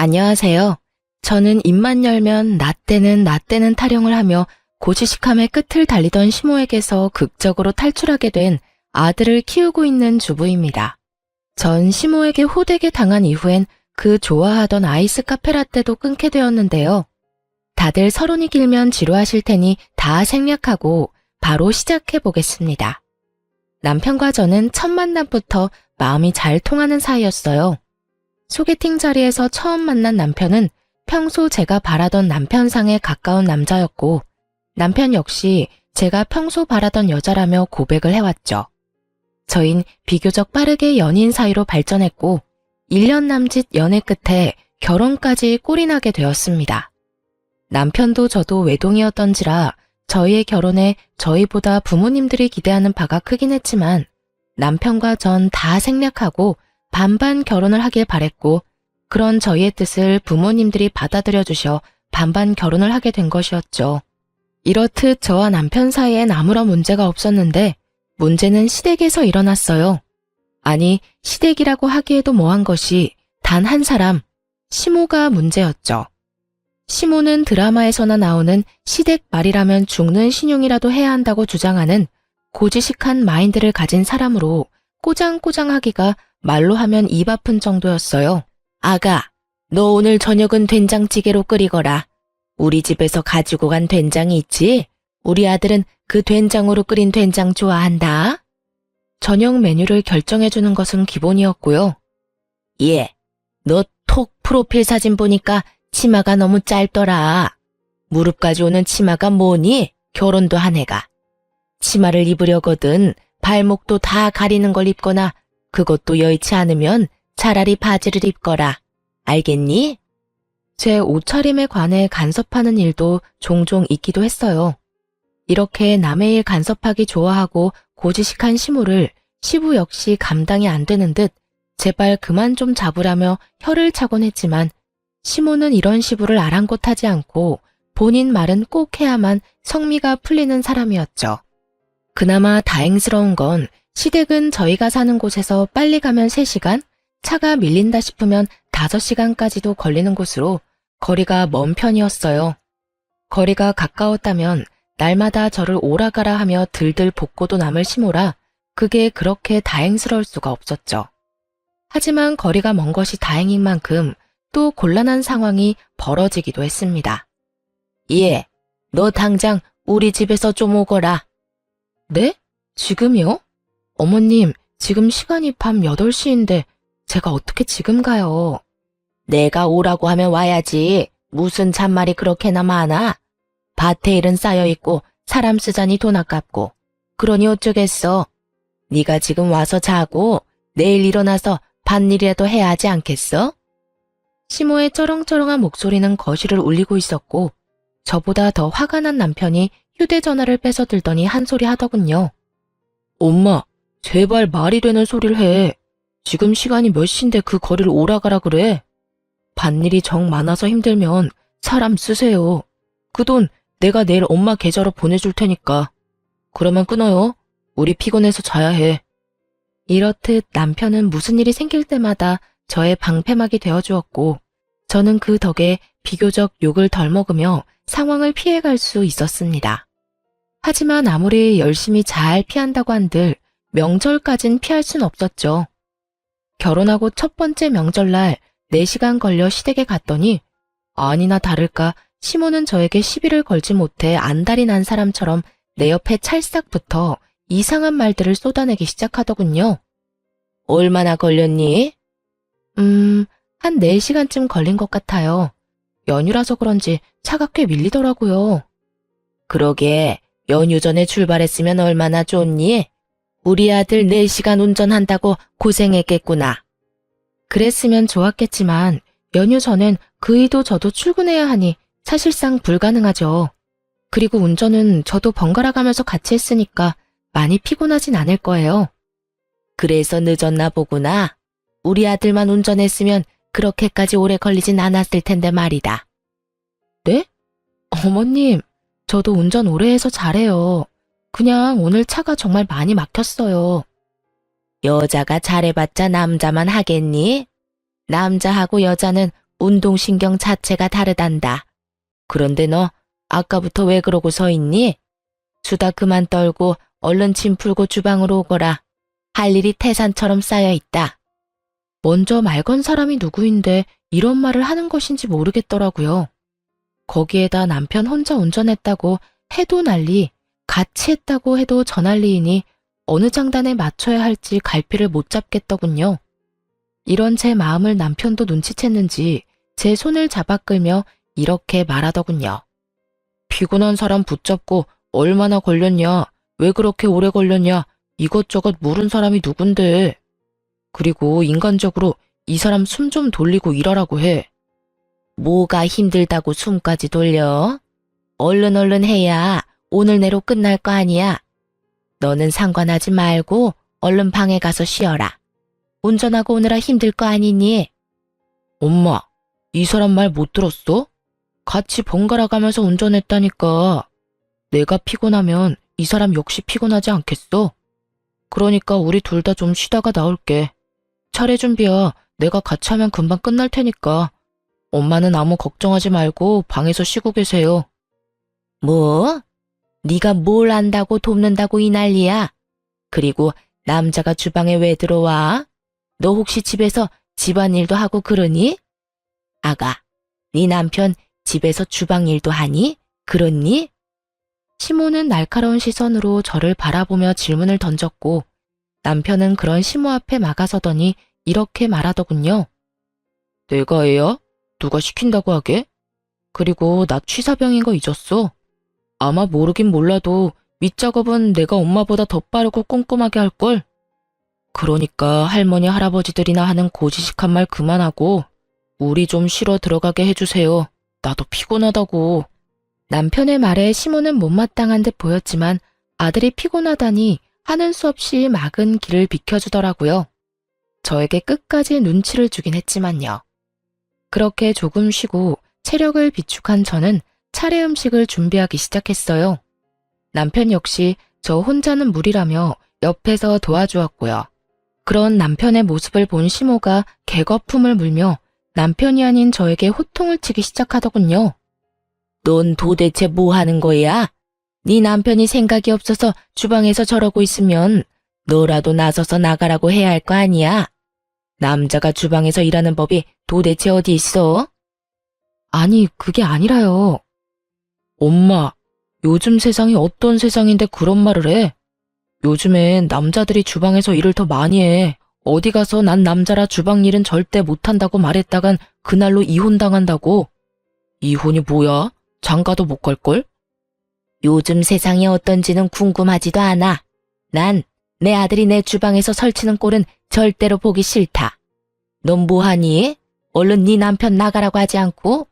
안녕하세요. 저는 입만 열면 나 때는 타령을 하며 고지식함의 끝을 달리던 시모에게서 극적으로 탈출하게 된 아들을 키우고 있는 주부입니다. 전 시모에게 호되게 당한 이후엔 그 좋아하던 아이스 카페라떼도 끊게 되었는데요. 다들 서론이 길면 지루하실 테니 다 생략하고 바로 시작해 보겠습니다. 남편과 저는 첫 만남부터 마음이 잘 통하는 사이였어요. 소개팅 자리에서 처음 만난 남편은 평소 제가 바라던 남편상에 가까운 남자였고, 남편 역시 제가 평소 바라던 여자라며 고백을 해왔죠. 저흰 비교적 빠르게 연인 사이로 발전했고 1년 남짓 연애 끝에 결혼까지 꼴이 나게 되었습니다. 남편도 저도 외동이었던지라 저희의 결혼에 저희보다 부모님들이 기대하는 바가 크긴 했지만 남편과 전 다 생략하고 반반 결혼을 하길 바랬고, 그런 저희의 뜻을 부모님들이 받아들여 주셔 반반 결혼을 하게 된 것이었죠. 이렇듯 저와 남편 사이엔 아무런 문제가 없었는데 문제는 시댁에서 일어났어요. 아니, 시댁이라고 하기에도 뭐한 것이 단 한 사람, 시모가 문제였죠. 시모는 드라마에서나 나오는 시댁 말이라면 죽는 신용이라도 해야 한다고 주장하는 고지식한 마인드를 가진 사람으로 꼬장꼬장하기가 말로 하면 입 아픈 정도였어요. 아가, 너 오늘 저녁은 된장찌개로 끓이거라. 우리 집에서 가지고 간 된장이 있지? 우리 아들은 그 된장으로 끓인 된장 좋아한다. 저녁 메뉴를 결정해주는 것은 기본이었고요. 예, 너 톡 프로필 사진 보니까 치마가 너무 짧더라. 무릎까지 오는 치마가 뭐니? 결혼도 한 애가. 치마를 입으려거든 발목도 다 가리는 걸 입거나 그것도 여의치 않으면 차라리 바지를 입거라. 알겠니? 제 옷차림에 관해 간섭하는 일도 종종 있기도 했어요. 이렇게 남의 일 간섭하기 좋아하고 고지식한 시모를 시부 역시 감당이 안 되는 듯 제발 그만 좀 잡으라며 혀를 차곤 했지만 시모는 이런 시부를 아랑곳하지 않고 본인 말은 꼭 해야만 성미가 풀리는 사람이었죠. 그나마 다행스러운 건 시댁은 저희가 사는 곳에서 빨리 가면 3시간, 차가 밀린다 싶으면 5시간까지도 걸리는 곳으로 거리가 먼 편이었어요. 거리가 가까웠다면 날마다 저를 오라가라 하며 들들 볶고도 남을 시모라 그게 그렇게 다행스러울 수가 없었죠. 하지만 거리가 먼 것이 다행인 만큼 또 곤란한 상황이 벌어지기도 했습니다. 예, 너 당장 우리 집에서 좀 오거라. 네? 지금이요? 어머님, 지금 시간이 밤 8시인데 제가 어떻게 지금 가요? 내가 오라고 하면 와야지. 무슨 잔말이 그렇게나 많아? 밭에 일은 쌓여있고 사람 쓰자니 돈 아깝고. 그러니 어쩌겠어. 네가 지금 와서 자고 내일 일어나서 밭일이라도 해야 하지 않겠어? 시모의 쩌렁쩌렁한 목소리는 거실을 울리고 있었고 저보다 더 화가 난 남편이 휴대전화를 뺏어 들더니 한 소리 하더군요. 엄마, 제발 말이 되는 소리를 해. 지금 시간이 몇 시인데 그 거리를 오라가라 그래. 밭일이 정 많아서 힘들면 사람 쓰세요. 그 돈 내가 내일 엄마 계좌로 보내줄 테니까. 그러면 끊어요. 우리 피곤해서 자야 해. 이렇듯 남편은 무슨 일이 생길 때마다 저의 방패막이 되어주었고 저는 그 덕에 비교적 욕을 덜 먹으며 상황을 피해갈 수 있었습니다. 하지만 아무리 열심히 잘 피한다고 한들 명절까진 피할 순 없었죠. 결혼하고 첫 번째 명절날 4시간 걸려 시댁에 갔더니 아니나 다를까 시모는 저에게 시비를 걸지 못해 안달이 난 사람처럼 내 옆에 찰싹부터 이상한 말들을 쏟아내기 시작하더군요. 얼마나 걸렸니? 한 4시간쯤 걸린 것 같아요. 연휴라서 그런지 차가 꽤 밀리더라고요. 그러게, 연휴 전에 출발했으면 얼마나 좋니? 우리 아들 4시간 운전한다고 고생했겠구나. 그랬으면 좋았겠지만 연휴 전엔 그이도 저도 출근해야 하니 사실상 불가능하죠. 그리고 운전은 저도 번갈아 가면서 같이 했으니까 많이 피곤하진 않을 거예요. 그래서 늦었나 보구나. 우리 아들만 운전했으면 그렇게까지 오래 걸리진 않았을 텐데 말이다. 네? 어머님, 저도 운전 오래 해서 잘해요. 그냥 오늘 차가 정말 많이 막혔어요. 여자가 잘해봤자 남자만 하겠니? 남자하고 여자는 운동신경 자체가 다르단다. 그런데 너 아까부터 왜 그러고 서 있니? 수다 그만 떨고 얼른 짐 풀고 주방으로 오거라. 할 일이 태산처럼 쌓여 있다. 먼저 말 건 사람이 누구인데 이런 말을 하는 것인지 모르겠더라고요. 거기에다 남편 혼자 운전했다고 해도 난리, 같이 했다고 해도 저 난리이니 어느 장단에 맞춰야 할지 갈피를 못 잡겠더군요. 이런 제 마음을 남편도 눈치챘는지 제 손을 잡아 끌며 이렇게 말하더군요. 피곤한 사람 붙잡고 얼마나 걸렸냐, 왜 그렇게 오래 걸렸냐, 이것저것 물은 사람이 누군데. 그리고 인간적으로 이 사람 숨 좀 돌리고 일하라고 해. 뭐가 힘들다고 숨까지 돌려? 얼른 해야 오늘 내로 끝날 거 아니야. 너는 상관하지 말고 얼른 방에 가서 쉬어라. 운전하고 오느라 힘들 거 아니니? 엄마, 이 사람 말 못 들었어? 같이 번갈아 가면서 운전했다니까. 내가 피곤하면 이 사람 역시 피곤하지 않겠어? 그러니까 우리 둘 다 좀 쉬다가 나올게. 차례 준비야. 내가 같이 하면 금방 끝날 테니까. 엄마는 아무 걱정하지 말고 방에서 쉬고 계세요. 뭐? 네가 뭘 안다고 돕는다고 이 난리야? 그리고 남자가 주방에 왜 들어와? 너 혹시 집에서 집안일도 하고 그러니? 아가, 네 남편 집에서 주방일도 하니? 그렇니? 시모는 날카로운 시선으로 저를 바라보며 질문을 던졌고 남편은 그런 시모 앞에 막아서더니 이렇게 말하더군요. 내가 해야? 누가 시킨다고 하게? 그리고 나 취사병인 거 잊었어? 아마 모르긴 몰라도 밑작업은 내가 엄마보다 더 빠르고 꼼꼼하게 할걸? 그러니까 할머니 할아버지들이나 하는 고지식한 말 그만하고 우리 좀 쉬러 들어가게 해주세요. 나도 피곤하다고. 남편의 말에 시모는 못마땅한 듯 보였지만 아들이 피곤하다니 하는 수 없이 막은 길을 비켜주더라고요. 저에게 끝까지 눈치를 주긴 했지만요. 그렇게 조금 쉬고 체력을 비축한 저는 차례 음식을 준비하기 시작했어요. 남편 역시 저 혼자는 무리라며 옆에서 도와주었고요. 그런 남편의 모습을 본 시모가 개거품을 물며 남편이 아닌 저에게 호통을 치기 시작하더군요. 넌 도대체 뭐 하는 거야? 네 남편이 생각이 없어서 주방에서 저러고 있으면 너라도 나서서 나가라고 해야 할 거 아니야? 남자가 주방에서 일하는 법이 도대체 어디 있어? 아니, 그게 아니라요. 엄마, 요즘 세상이 어떤 세상인데 그런 말을 해? 요즘엔 남자들이 주방에서 일을 더 많이 해. 어디 가서 난 남자라 주방 일은 절대 못한다고 말했다간 그날로 이혼당한다고. 이혼이 뭐야? 장가도 못 갈걸? 요즘 세상이 어떤지는 궁금하지도 않아. 난 내 아들이 내 주방에서 설치는 꼴은 절대로 보기 싫다. 넌 뭐하니? 얼른 네 남편 나가라고 하지 않고?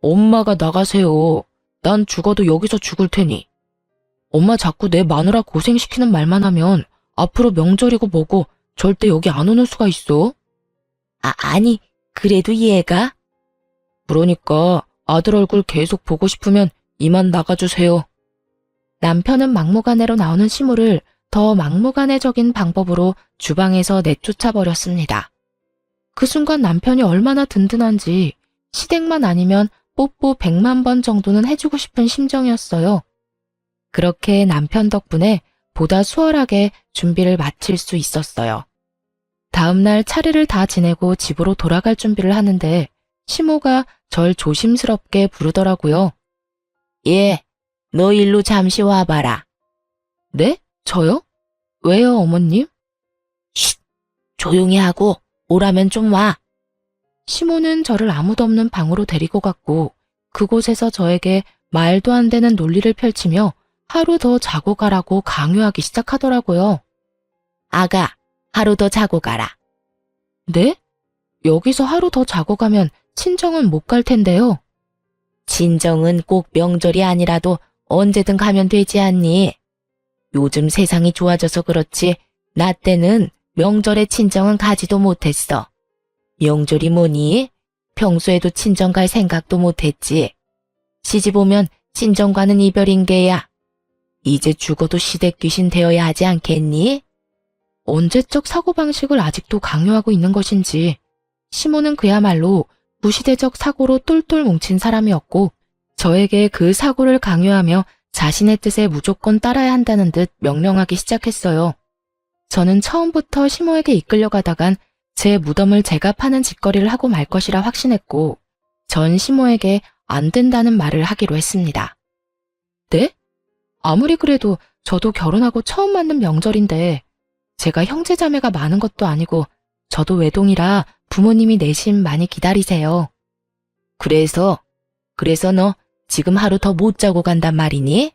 엄마가 나가세요. 난 죽어도 여기서 죽을 테니. 엄마 자꾸 내 마누라 고생시키는 말만 하면 앞으로 명절이고 뭐고 절대 여기 안 오는 수가 있어. 아니, 그래도 얘가? 그러니까 아들 얼굴 계속 보고 싶으면 이만 나가주세요. 남편은 막무가내로 나오는 시모를 더 막무가내적인 방법으로 주방에서 내쫓아버렸습니다. 그 순간 남편이 얼마나 든든한지 시댁만 아니면 뽀뽀 100만 번 정도는 해주고 싶은 심정이었어요. 그렇게 남편 덕분에 보다 수월하게 준비를 마칠 수 있었어요. 다음날 차례를 다 지내고 집으로 돌아갈 준비를 하는데 시모가 절 조심스럽게 부르더라고요. 예, 너 일로 잠시 와봐라. 네? 저요? 왜요, 어머님? 쉿! 조용히 하고 오라면 좀 와. 시모는 저를 아무도 없는 방으로 데리고 갔고 그곳에서 저에게 말도 안 되는 논리를 펼치며 하루 더 자고 가라고 강요하기 시작하더라고요. 아가, 하루 더 자고 가라. 네? 여기서 하루 더 자고 가면 친정은 못 갈 텐데요. 친정은 꼭 명절이 아니라도 언제든 가면 되지 않니? 요즘 세상이 좋아져서 그렇지 나 때는 명절에 친정은 가지도 못했어. 명절이 뭐니? 평소에도 친정 갈 생각도 못했지. 시집 오면 친정과는 이별인 게야. 이제 죽어도 시댁 귀신 되어야 하지 않겠니? 언제적 사고방식을 아직도 강요하고 있는 것인지 시모는 그야말로 구시대적 사고로 똘똘 뭉친 사람이었고 저에게 그 사고를 강요하며 자신의 뜻에 무조건 따라야 한다는 듯 명령하기 시작했어요. 저는 처음부터 시모에게 이끌려가다간 제 무덤을 제가 파는 짓거리를 하고 말 것이라 확신했고 전 시모에게 안 된다는 말을 하기로 했습니다. 네? 아무리 그래도 저도 결혼하고 처음 맞는 명절인데 제가 형제자매가 많은 것도 아니고 저도 외동이라 부모님이 내심 많이 기다리세요. 그래서 너 지금 하루 더 못 자고 간단 말이니?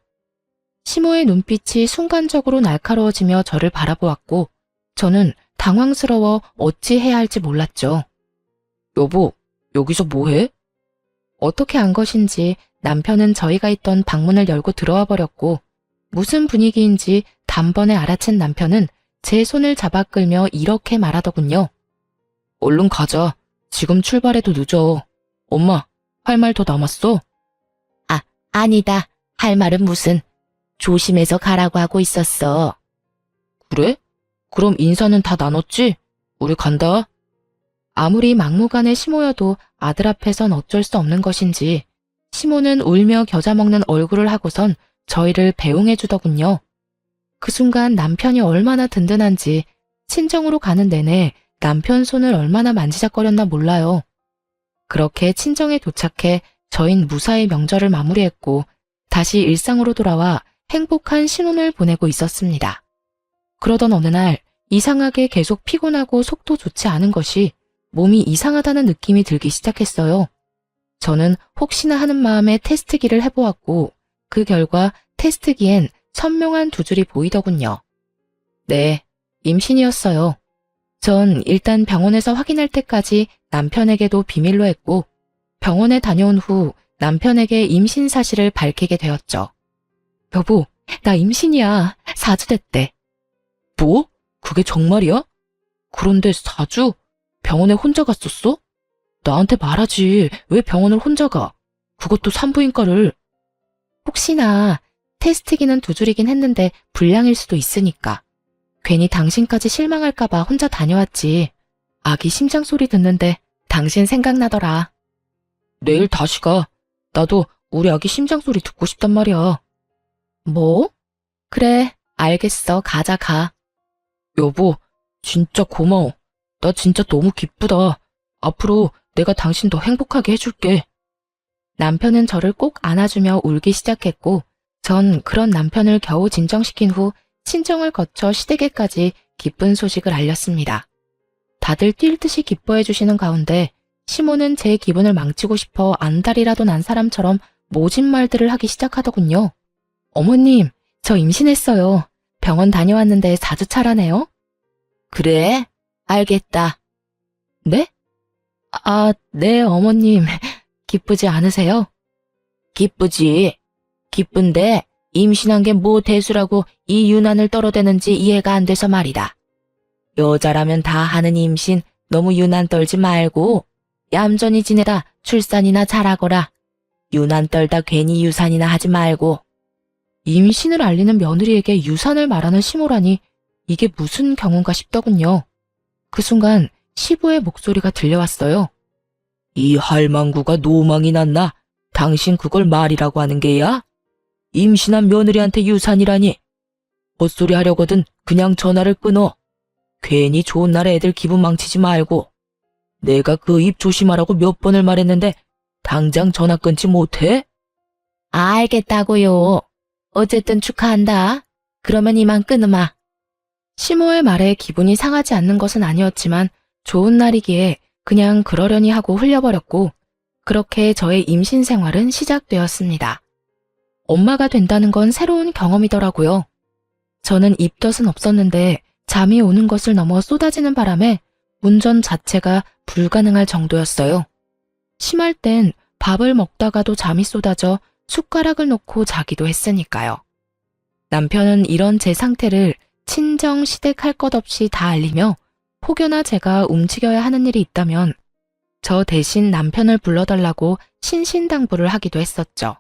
시모의 눈빛이 순간적으로 날카로워지며 저를 바라보았고 저는 당황스러워 어찌해야 할지 몰랐죠. 여보, 여기서 뭐해? 어떻게 안 것인지 남편은 저희가 있던 방문을 열고 들어와 버렸고 무슨 분위기인지 단번에 알아챈 남편은 제 손을 잡아 끌며 이렇게 말하더군요. 얼른 가자. 지금 출발해도 늦어. 엄마, 할 말 더 남았어? 아니다. 할 말은 무슨. 조심해서 가라고 하고 있었어. 그래? 그럼 인사는 다 나눴지? 우리 간다. 아무리 막무가내 시모여도 아들 앞에선 어쩔 수 없는 것인지 시모는 울며 겨자 먹는 얼굴을 하고선 저희를 배웅해 주더군요. 그 순간 남편이 얼마나 든든한지 친정으로 가는 내내 남편 손을 얼마나 만지작거렸나 몰라요. 그렇게 친정에 도착해 저흰 무사히 명절을 마무리했고 다시 일상으로 돌아와 행복한 신혼을 보내고 있었습니다. 그러던 어느 날 이상하게 계속 피곤하고 속도 좋지 않은 것이 몸이 이상하다는 느낌이 들기 시작했어요. 저는 혹시나 하는 마음에 테스트기를 해보았고 그 결과 테스트기엔 선명한 두 줄이 보이더군요. 네, 임신이었어요. 전 일단 병원에서 확인할 때까지 남편에게도 비밀로 했고 병원에 다녀온 후 남편에게 임신 사실을 밝히게 되었죠. 여보, 나 임신이야. 4주 됐대. 뭐? 그게 정말이야? 그런데 4주? 병원에 혼자 갔었어? 나한테 말하지. 왜 병원을 혼자 가? 그것도 산부인과를. 혹시나 테스트기는 두 줄이긴 했는데 불량일 수도 있으니까. 괜히 당신까지 실망할까봐 혼자 다녀왔지. 아기 심장 소리 듣는데 당신 생각나더라. 내일 다시 가. 나도 우리 아기 심장 소리 듣고 싶단 말이야. 뭐? 그래, 알겠어. 가자, 가. 여보, 진짜 고마워. 나 진짜 너무 기쁘다. 앞으로 내가 당신 더 행복하게 해줄게. 남편은 저를 꼭 안아주며 울기 시작했고 전 그런 남편을 겨우 진정시킨 후 친정을 거쳐 시댁에까지 기쁜 소식을 알렸습니다. 다들 뛸 듯이 기뻐해 주시는 가운데 시모는 제 기분을 망치고 싶어 안달이라도 난 사람처럼 모진 말들을 하기 시작하더군요. 어머님, 저 임신했어요. 병원 다녀왔는데 4주 차라네요. 그래? 알겠다. 네? 네, 어머님. 기쁘지 않으세요? 기쁘지. 기쁜데 임신한 게 뭐 대수라고 이 유난을 떨어대는지 이해가 안 돼서 말이다. 여자라면 다 하는 임신 너무 유난 떨지 말고 얌전히 지내다 출산이나 잘하거라. 유난 떨다 괜히 유산이나 하지 말고. 임신을 알리는 며느리에게 유산을 말하는 시모라니 이게 무슨 경우인가 싶더군요. 그 순간 시부의 목소리가 들려왔어요. 이 할망구가 노망이 났나? 당신 그걸 말이라고 하는 게야? 임신한 며느리한테 유산이라니. 헛소리 하려거든 그냥 전화를 끊어. 괜히 좋은 날에 애들 기분 망치지 말고. 내가 그 입 조심하라고 몇 번을 말했는데 당장 전화 끊지 못해? 알겠다고요. 어쨌든 축하한다. 그러면 이만 끊으마. 시모의 말에 기분이 상하지 않는 것은 아니었지만 좋은 날이기에 그냥 그러려니 하고 흘려버렸고 그렇게 저의 임신 생활은 시작되었습니다. 엄마가 된다는 건 새로운 경험이더라고요. 저는 입덧은 없었는데 잠이 오는 것을 넘어 쏟아지는 바람에 운전 자체가 불가능할 정도였어요. 심할 땐 밥을 먹다가도 잠이 쏟아져 숟가락을 놓고 자기도 했으니까요. 남편은 이런 제 상태를 친정 시댁 할 것 없이 다 알리며 혹여나 제가 움직여야 하는 일이 있다면 저 대신 남편을 불러달라고 신신당부를 하기도 했었죠.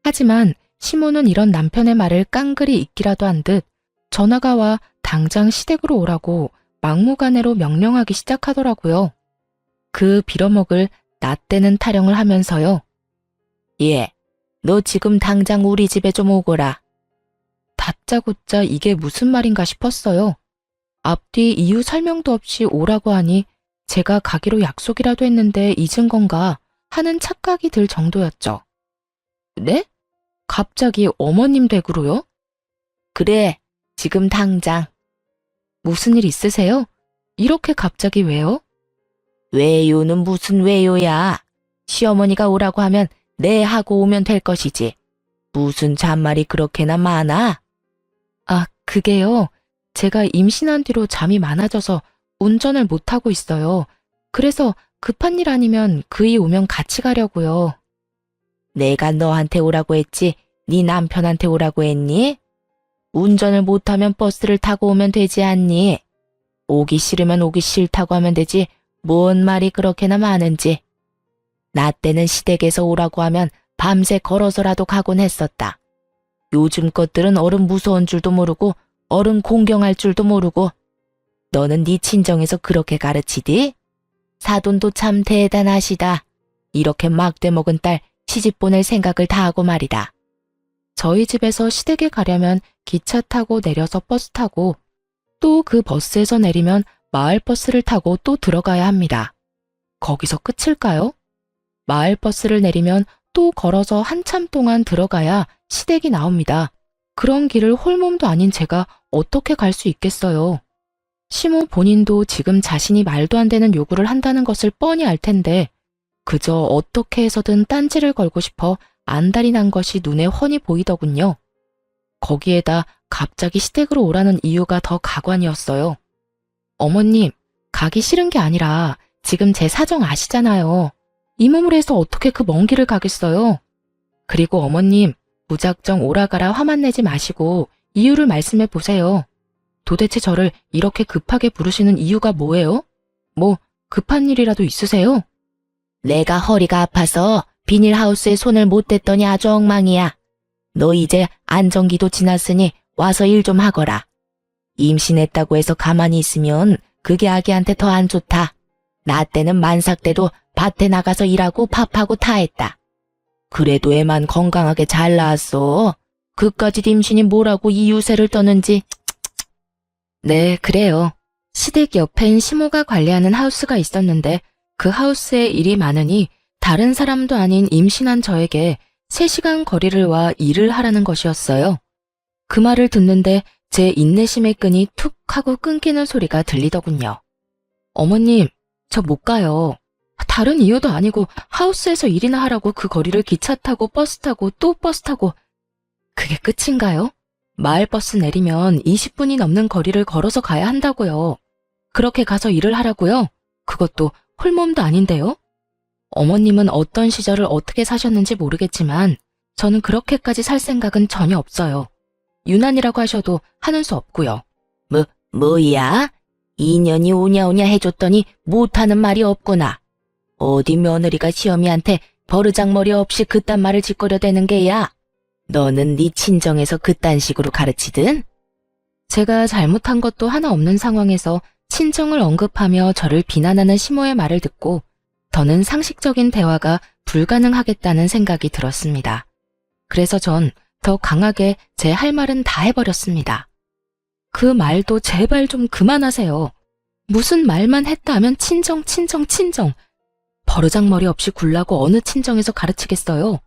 하지만 시모는 이런 남편의 말을 깡그리 잊기라도 한 듯 전화가 와 당장 시댁으로 오라고 막무가내로 명령하기 시작하더라고요. 그 빌어먹을 나 때는 타령을 하면서요. 예, 너 지금 당장 우리 집에 좀 오거라. 다짜고짜 이게 무슨 말인가 싶었어요. 앞뒤 이유 설명도 없이 오라고 하니 제가 가기로 약속이라도 했는데 잊은 건가 하는 착각이 들 정도였죠. 네? 갑자기 어머님 댁으로요? 그래, 지금 당장. 무슨 일 있으세요? 이렇게 갑자기 왜요? 왜요는 무슨 왜요야. 시어머니가 오라고 하면 네 하고 오면 될 것이지. 무슨 잔말이 그렇게나 많아? 아, 그게요. 제가 임신한 뒤로 잠이 많아져서 운전을 못하고 있어요. 그래서 급한 일 아니면 그이 오면 같이 가려고요. 내가 너한테 오라고 했지 네 남편한테 오라고 했니? 운전을 못하면 버스를 타고 오면 되지 않니? 오기 싫으면 오기 싫다고 하면 되지 뭔 말이 그렇게나 많은지. 나 때는 시댁에서 오라고 하면 밤새 걸어서라도 가곤 했었다. 요즘 것들은 어른 무서운 줄도 모르고 어른 공경할 줄도 모르고. 너는 네 친정에서 그렇게 가르치디? 사돈도 참 대단하시다. 이렇게 막대 먹은 딸 시집 보낼 생각을 다 하고 말이다. 저희 집에서 시댁에 가려면 기차 타고 내려서 버스 타고 또 그 버스에서 내리면 마을버스를 타고 또 들어가야 합니다. 거기서 끝일까요? 마을버스를 내리면 또 걸어서 한참 동안 들어가야 시댁이 나옵니다. 그런 길을 홀몸도 아닌 제가 어떻게 갈 수 있겠어요. 시모 본인도 지금 자신이 말도 안 되는 요구를 한다는 것을 뻔히 알 텐데 그저 어떻게 해서든 딴지를 걸고 싶어 안달이 난 것이 눈에 훤히 보이더군요. 거기에다 갑자기 시댁으로 오라는 이유가 더 가관이었어요. 어머님, 가기 싫은 게 아니라 지금 제 사정 아시잖아요. 이 몸을 해서 어떻게 그 먼 길을 가겠어요. 그리고 어머님, 무작정 오라가라 화만 내지 마시고 이유를 말씀해 보세요. 도대체 저를 이렇게 급하게 부르시는 이유가 뭐예요? 뭐 급한 일이라도 있으세요? 내가 허리가 아파서 비닐하우스에 손을 못 댔더니 아주 엉망이야. 너 이제 안정기도 지났으니 와서 일 좀 하거라. 임신했다고 해서 가만히 있으면 그게 아기한테 더 안 좋다. 나 때는 만삭 때도 밭에 나가서 일하고 밥하고 다 했다. 그래도 애만 건강하게 잘 나왔어. 그까짓 임신이 뭐라고 이유새를 떠는지. 네, 그래요. 시댁 옆엔 시모가 관리하는 하우스가 있었는데 그 하우스에 일이 많으니 다른 사람도 아닌 임신한 저에게 3시간 거리를 와 일을 하라는 것이었어요. 그 말을 듣는데 제 인내심의 끈이 툭 하고 끊기는 소리가 들리더군요. 어머님, 저 못 가요. 다른 이유도 아니고 하우스에서 일이나 하라고 그 거리를 기차 타고 버스 타고 또 버스 타고. 그게 끝인가요? 마을버스 내리면 20분이 넘는 거리를 걸어서 가야 한다고요. 그렇게 가서 일을 하라고요? 그것도 홀몸도 아닌데요? 어머님은 어떤 시절을 어떻게 사셨는지 모르겠지만 저는 그렇게까지 살 생각은 전혀 없어요. 유난이라고 하셔도 하는 수 없고요. 뭐야? 2년이 오냐오냐 해줬더니 못하는 말이 없구나. 어디 며느리가 시어미한테 버르장머리 없이 그딴 말을 짓거려대는 게야. 너는 네 친정에서 그딴 식으로 가르치든? 제가 잘못한 것도 하나 없는 상황에서 친정을 언급하며 저를 비난하는 시모의 말을 듣고 더는 상식적인 대화가 불가능하겠다는 생각이 들었습니다. 그래서 전 더 강하게 제 할 말은 다 해버렸습니다. 그 말도 제발 좀 그만하세요. 무슨 말만 했다 하면 친정. 버르장머리 없이 굴라고 어느 친정에서 가르치겠어요.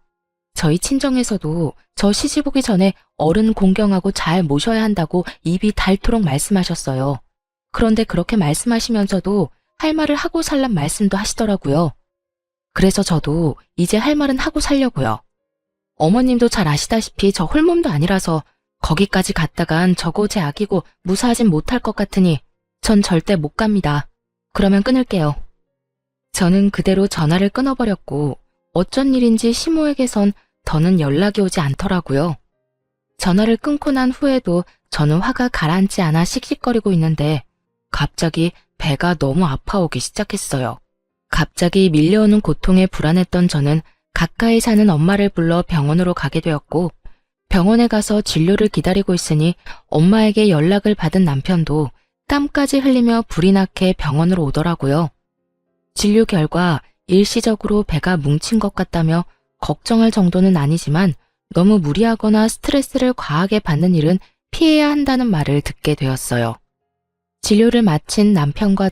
저희 친정에서도 저 시집 오기 전에 어른 공경하고 잘 모셔야 한다고 입이 닳도록 말씀하셨어요. 그런데 그렇게 말씀하시면서도 할 말을 하고 살란 말씀도 하시더라고요. 그래서 저도 이제 할 말은 하고 살려고요. 어머님도 잘 아시다시피 저 홀몸도 아니라서 거기까지 갔다간 저거 제 아기고 무사하진 못할 것 같으니 전 절대 못 갑니다. 그러면 끊을게요. 저는 그대로 전화를 끊어버렸고 어쩐 일인지 시모에게선 더는 연락이 오지 않더라고요. 전화를 끊고 난 후에도 저는 화가 가라앉지 않아 씩씩거리고 있는데 갑자기 배가 너무 아파오기 시작했어요. 갑자기 밀려오는 고통에 불안했던 저는 가까이 사는 엄마를 불러 병원으로 가게 되었고 병원에 가서 진료를 기다리고 있으니 엄마에게 연락을 받은 남편도 땀까지 흘리며 불이 나게 병원으로 오더라고요. 진료 결과 일시적으로 배가 뭉친 것 같다며 걱정할 정도는 아니지만 너무 무리하거나 스트레스를 과하게 받는 일은 피해야 한다는 말을 듣게 되었어요. 진료를 마친 남편과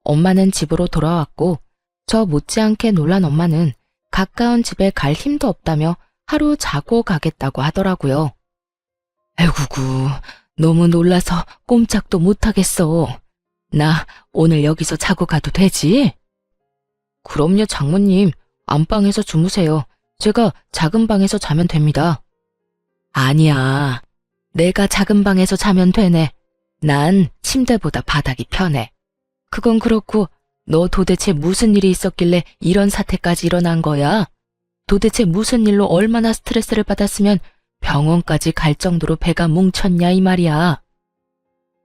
엄마는 집으로 돌아왔고 저 못지않게 놀란 엄마는 가까운 집에 갈 힘도 없다며 하루 자고 가겠다고 하더라고요. 아이구구, 너무 놀라서 꼼짝도 못하겠어. 나 오늘 여기서 자고 가도 되지? 그럼요, 장모님. 안방에서 주무세요. 제가 작은 방에서 자면 됩니다. 아니야. 내가 작은 방에서 자면 되네. 난 침대보다 바닥이 편해. 그건 그렇고 너 도대체 무슨 일이 있었길래 이런 사태까지 일어난 거야? 도대체 무슨 일로 얼마나 스트레스를 받았으면 병원까지 갈 정도로 배가 뭉쳤냐 이 말이야.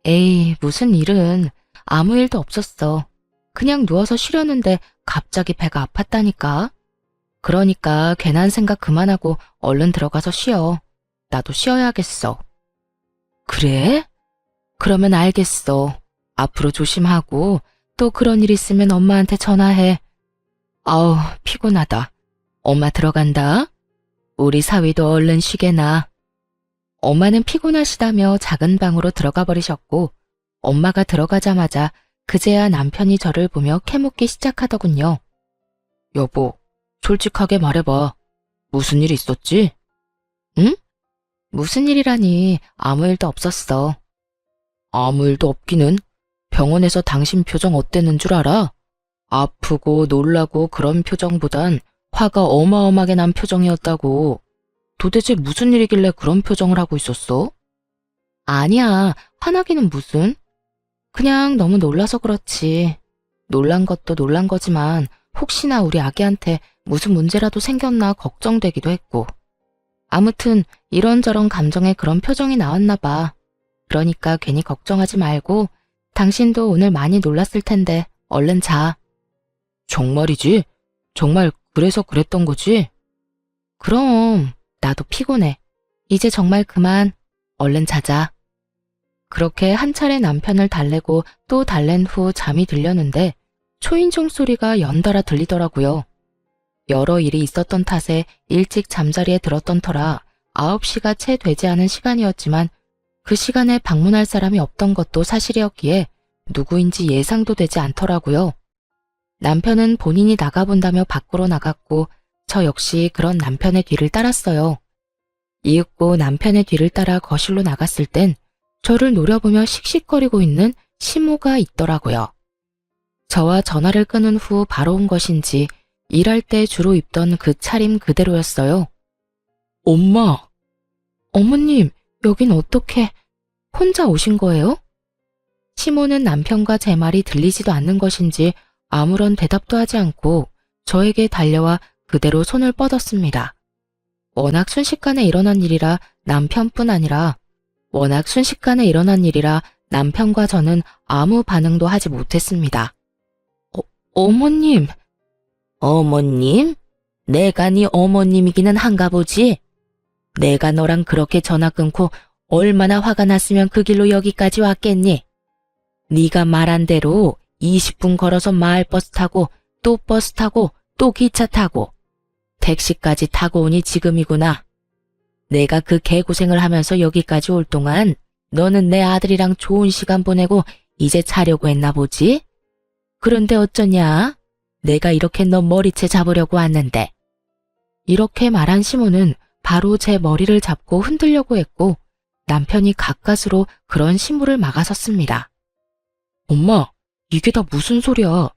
에이, 무슨 일은 아무 일도 없었어. 그냥 누워서 쉬려는데 갑자기 배가 아팠다니까. 그러니까 괜한 생각 그만하고 얼른 들어가서 쉬어. 나도 쉬어야겠어. 그래? 그러면 알겠어. 앞으로 조심하고 또 그런 일 있으면 엄마한테 전화해. 아우, 피곤하다. 엄마 들어간다. 우리 사위도 얼른 쉬게나. 엄마는 피곤하시다며 작은 방으로 들어가 버리셨고 엄마가 들어가자마자 그제야 남편이 저를 보며 캐묻기 시작하더군요. 여보, 솔직하게 말해봐. 무슨 일 있었지? 응? 무슨 일이라니 아무 일도 없었어. 아무 일도 없기는? 병원에서 당신 표정 어땠는 줄 알아? 아프고 놀라고 그런 표정보단 화가 어마어마하게 난 표정이었다고. 도대체 무슨 일이길래 그런 표정을 하고 있었어? 아니야, 화나기는 무슨? 그냥 너무 놀라서 그렇지. 놀란 것도 놀란 거지만 혹시나 우리 아기한테 무슨 문제라도 생겼나 걱정되기도 했고. 아무튼 이런저런 감정에 그런 표정이 나왔나 봐. 그러니까 괜히 걱정하지 말고 당신도 오늘 많이 놀랐을 텐데 얼른 자. 정말이지? 정말 그래서 그랬던 거지? 그럼 나도 피곤해. 이제 정말 그만. 얼른 자자. 그렇게 한 차례 남편을 달래고 또 달랜 후 잠이 들렸는데 초인종 소리가 연달아 들리더라고요. 여러 일이 있었던 탓에 일찍 잠자리에 들었던 터라 9시가 채 되지 않은 시간이었지만 그 시간에 방문할 사람이 없던 것도 사실이었기에 누구인지 예상도 되지 않더라고요. 남편은 본인이 나가본다며 밖으로 나갔고 저 역시 그런 남편의 뒤를 따랐어요. 이윽고 남편의 뒤를 따라 거실로 나갔을 땐 저를 노려보며 씩씩거리고 있는 시모가 있더라고요. 저와 전화를 끊은 후 바로 온 것인지 일할 때 주로 입던 그 차림 그대로였어요. 엄마! 어머님, 여긴 어떻게 혼자 오신 거예요? 시모는 남편과 제 말이 들리지도 않는 것인지 아무런 대답도 하지 않고 저에게 달려와 그대로 손을 뻗었습니다. 워낙 순식간에 일어난 일이라 남편과 저는 아무 반응도 하지 못했습니다. 어머님. 어머님? 내가 네 어머님이기는 한가 보지? 내가 너랑 그렇게 전화 끊고 얼마나 화가 났으면 그 길로 여기까지 왔겠니? 네가 말한 대로 20분 걸어서 마을버스 타고 또 버스 타고 또 기차 타고 택시까지 타고 오니 지금이구나. 내가 그 개고생을 하면서 여기까지 올 동안 너는 내 아들이랑 좋은 시간 보내고 이제 자려고 했나 보지? 그런데 어쩌냐? 내가 이렇게 너 머리채 잡으려고 왔는데. 이렇게 말한 시모는 바로 제 머리를 잡고 흔들려고 했고 남편이 가까스로 그런 시모를 막아섰습니다. 엄마, 이게 다 무슨 소리야?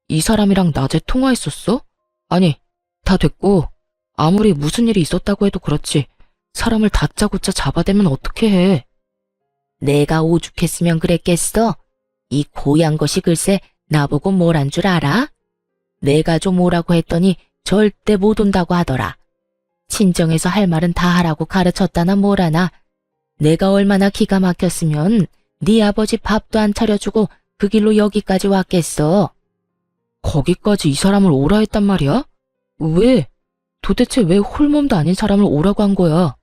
이 사람이랑 낮에 통화했었어? 아니, 다 됐고 아무리 무슨 일이 있었다고 해도 그렇지 사람을 다짜고짜 잡아대면 어떻게 해? 내가 오죽했으면 그랬겠어? 이 고얀 것이 글쎄 나보고 뭘 한 줄 알아? 내가 좀 오라고 했더니 절대 못 온다고 하더라. 친정에서 할 말은 다 하라고 가르쳤다나 뭐라나. 내가 얼마나 기가 막혔으면 네 아버지 밥도 안 차려주고 그 길로 여기까지 왔겠어. 거기까지 이 사람을 오라 했단 말이야? 왜? 도대체 왜 홀몸도 아닌 사람을 오라고 한 거야?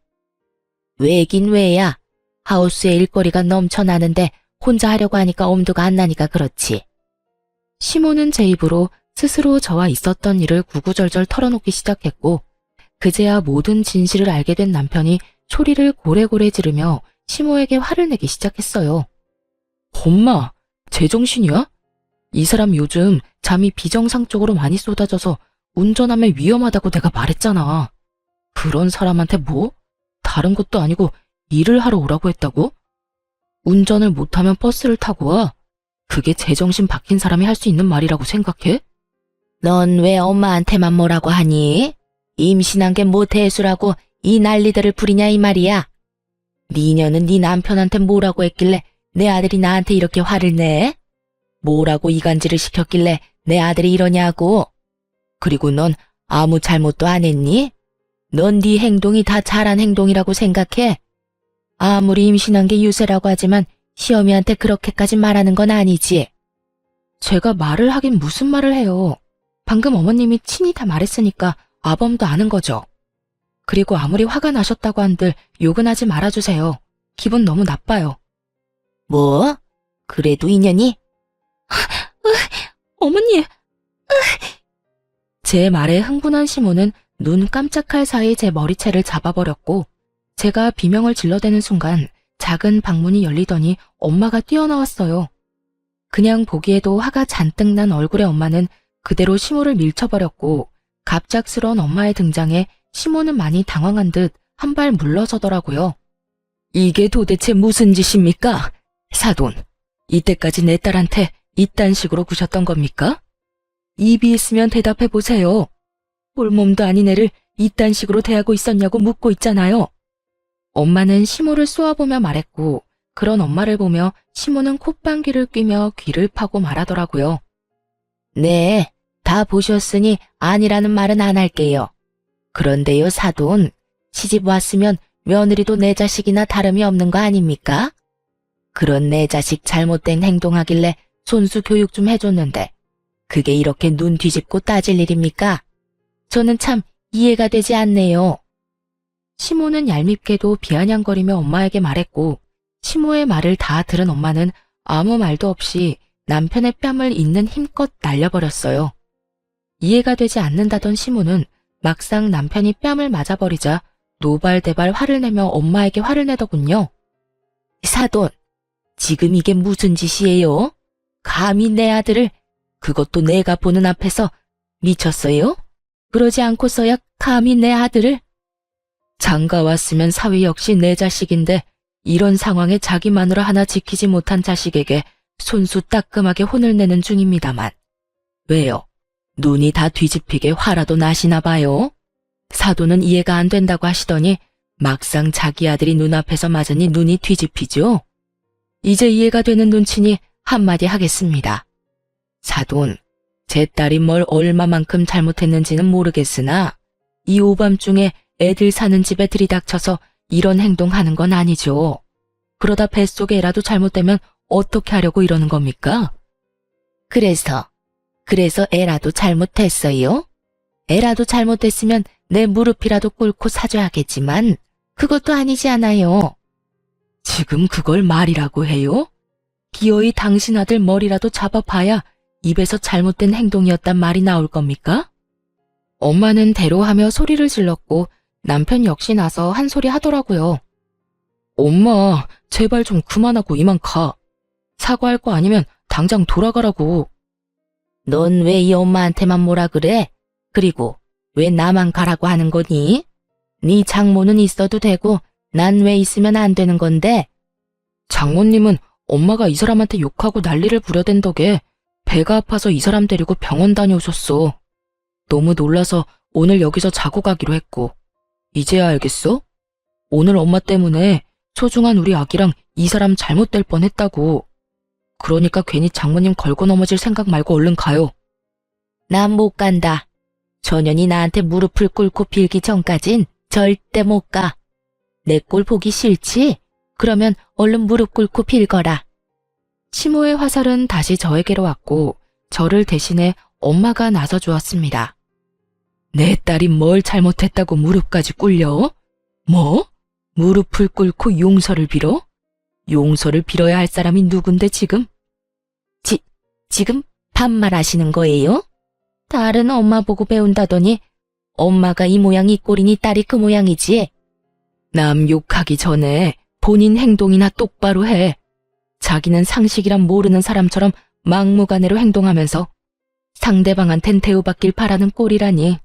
왜긴 왜야. 하우스에 일거리가 넘쳐나는데 혼자 하려고 하니까 엄두가 안 나니까 그렇지. 시모는 제 입으로 스스로 저와 있었던 일을 구구절절 털어놓기 시작했고, 그제야 모든 진실을 알게 된 남편이 소리를 고래고래 지르며 시모에게 화를 내기 시작했어요. 엄마, 제정신이야? 이 사람 요즘 잠이 비정상적으로 많이 쏟아져서 운전하면 위험하다고 내가 말했잖아. 그런 사람한테 뭐? 다른 것도 아니고 일을 하러 오라고 했다고? 운전을 못하면 버스를 타고 와. 그게 제정신 박힌 사람이 할 수 있는 말이라고 생각해? 넌 왜 엄마한테만 뭐라고 하니? 임신한 게 뭐 대수라고 이 난리들을 부리냐 이 말이야. 니녀는 네 남편한테 뭐라고 했길래 내 아들이 나한테 이렇게 화를 내? 뭐라고 이간질을 시켰길래 내 아들이 이러냐고. 그리고 넌 아무 잘못도 안 했니? 넌 네 행동이 다 잘한 행동이라고 생각해? 아무리 임신한 게 유세라고 하지만 시어미한테 그렇게까지 말하는 건 아니지. 제가 말을 하긴 무슨 말을 해요. 방금 어머님이 친히 다 말했으니까 아범도 아는 거죠. 그리고 아무리 화가 나셨다고 한들 욕은 하지 말아주세요. 기분 너무 나빠요. 뭐? 그래도 인연이? 어머니! 제 말에 흥분한 시모는 눈 깜짝할 사이 제 머리채를 잡아버렸고, 제가 비명을 질러대는 순간 작은 방문이 열리더니 엄마가 뛰어나왔어요. 그냥 보기에도 화가 잔뜩 난 얼굴의 엄마는 그대로 시모를 밀쳐버렸고, 갑작스러운 엄마의 등장에 시모는 많이 당황한 듯 한 발 물러서더라고요. 이게 도대체 무슨 짓입니까? 사돈, 이때까지 내 딸한테 이딴 식으로 구셨던 겁니까? 입이 있으면 대답해보세요. 홀몸도 아닌 애를 이딴 식으로 대하고 있었냐고 묻고 있잖아요. 엄마는 시모를 쏘아보며 말했고, 그런 엄마를 보며 시모는 콧방귀를 뀌며 귀를 파고 말하더라고요. 네, 다 보셨으니 아니라는 말은 안 할게요. 그런데요, 사돈, 시집 왔으면 며느리도 내 자식이나 다름이 없는 거 아닙니까? 그런 내 자식 잘못된 행동하길래 손수 교육 좀 해줬는데 그게 이렇게 눈 뒤집고 따질 일입니까? 저는 참 이해가 되지 않네요. 시모는 얄밉게도 비아냥거리며 엄마에게 말했고, 시모의 말을 다 들은 엄마는 아무 말도 없이 남편의 뺨을 있는 힘껏 날려버렸어요. 이해가 되지 않는다던 시모는 막상 남편이 뺨을 맞아버리자 노발대발 화를 내며 엄마에게 화를 내더군요. 사돈, 지금 이게 무슨 짓이에요? 감히 내 아들을, 그것도 내가 보는 앞에서, 미쳤어요? 그러지 않고서야 감히 내 아들을? 장가 왔으면 사위 역시 내 자식인데 이런 상황에 자기 마누라 하나 지키지 못한 자식에게 손수 따끔하게 혼을 내는 중입니다만. 왜요? 눈이 다 뒤집히게 화라도 나시나 봐요? 사도는 이해가 안 된다고 하시더니 막상 자기 아들이 눈앞에서 맞으니 눈이 뒤집히죠? 이제 이해가 되는 눈치니 한마디 하겠습니다. 사돈, 제 딸이 뭘 얼마만큼 잘못했는지는 모르겠으나 이 오밤중에 애들 사는 집에 들이닥쳐서 이런 행동하는 건 아니죠. 그러다 뱃속에 애라도 잘못되면 어떻게 하려고 이러는 겁니까? 그래서 애라도 잘못했어요? 애라도 잘못됐으면 내 무릎이라도 꿇고 사줘야겠지만 그것도 아니지 않아요. 지금 그걸 말이라고 해요? 기어이 당신 아들 머리라도 잡아봐야 입에서 잘못된 행동이었단 말이 나올 겁니까? 엄마는 대로하며 소리를 질렀고 남편 역시 나서 한 소리 하더라고요. 엄마, 제발 좀 그만하고 이만 가. 사과할 거 아니면 당장 돌아가라고. 넌 왜 이 엄마한테만 뭐라 그래? 그리고 왜 나만 가라고 하는 거니? 네 장모는 있어도 되고 난 왜 있으면 안 되는 건데? 장모님은 엄마가 이 사람한테 욕하고 난리를 부려댄 덕에 배가 아파서 이 사람 데리고 병원 다녀오셨어. 너무 놀라서 오늘 여기서 자고 가기로 했고. 이제야 알겠어? 오늘 엄마 때문에 소중한 우리 아기랑 이 사람 잘못될 뻔했다고. 그러니까 괜히 장모님 걸고 넘어질 생각 말고 얼른 가요. 난 못 간다. 전현이 나한테 무릎을 꿇고 빌기 전까진 절대 못 가. 내 꼴 보기 싫지? 그러면 얼른 무릎 꿇고 빌거라. 시모의 화살은 다시 저에게로 왔고 저를 대신해 엄마가 나서 주었습니다. 내 딸이 뭘 잘못했다고 무릎까지 꿇려? 뭐? 무릎을 꿇고 용서를 빌어? 용서를 빌어야 할 사람이 누군데 지금? 지금 반말하시는 거예요? 딸은 엄마 보고 배운다더니 엄마가 이 모양 이 꼴이니 딸이 그 모양이지. 남 욕하기 전에 본인 행동이나 똑바로 해. 자기는 상식이란 모르는 사람처럼 막무가내로 행동하면서 상대방한텐 대우받길 바라는 꼴이라니.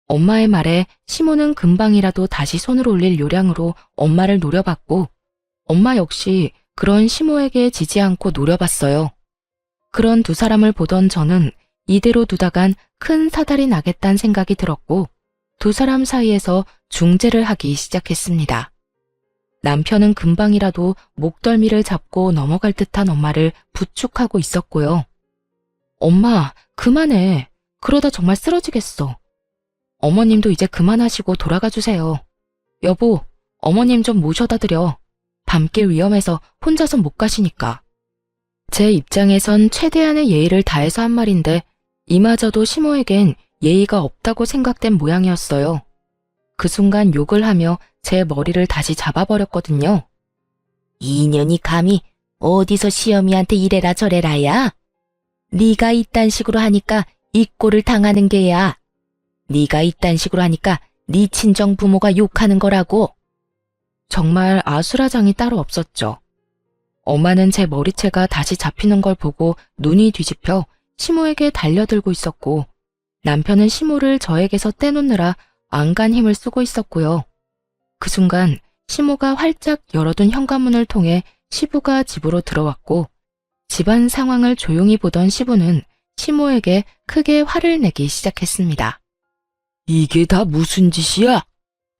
엄마의 말에 시모는 금방이라도 다시 손을 올릴 요량으로 엄마를 노려봤고, 엄마 역시 그런 시모에게 지지 않고 노려봤어요. 그런 두 사람을 보던 저는 이대로 두다간 큰 사달이 나겠다는 생각이 들었고, 두 사람 사이에서 중재를 하기 시작했습니다. 남편은 금방이라도 목덜미를 잡고 넘어갈 듯한 엄마를 부축하고 있었고요. 엄마, 그만해. 그러다 정말 쓰러지겠어. 어머님도 이제 그만하시고 돌아가 주세요. 여보, 어머님 좀 모셔다 드려. 밤길 위험해서 혼자선 못 가시니까. 제 입장에선 최대한의 예의를 다해서 한 말인데 이마저도 시모에겐 예의가 없다고 생각된 모양이었어요. 그 순간 욕을 하며 제 머리를 다시 잡아버렸거든요. 이년이 감히 어디서 시어미한테 이래라 저래라야? 네가 이딴 식으로 하니까 이 꼴을 당하는 게야. 네가 이딴 식으로 하니까 네 친정 부모가 욕하는 거라고. 정말 아수라장이 따로 없었죠. 엄마는 제 머리채가 다시 잡히는 걸 보고 눈이 뒤집혀 시모에게 달려들고 있었고, 남편은 시모를 저에게서 떼놓느라 안간 힘을 쓰고 있었고요. 그 순간 시모가 활짝 열어둔 현관문을 통해 시부가 집으로 들어왔고, 집안 상황을 조용히 보던 시부는 시모에게 크게 화를 내기 시작했습니다. 이게 다 무슨 짓이야?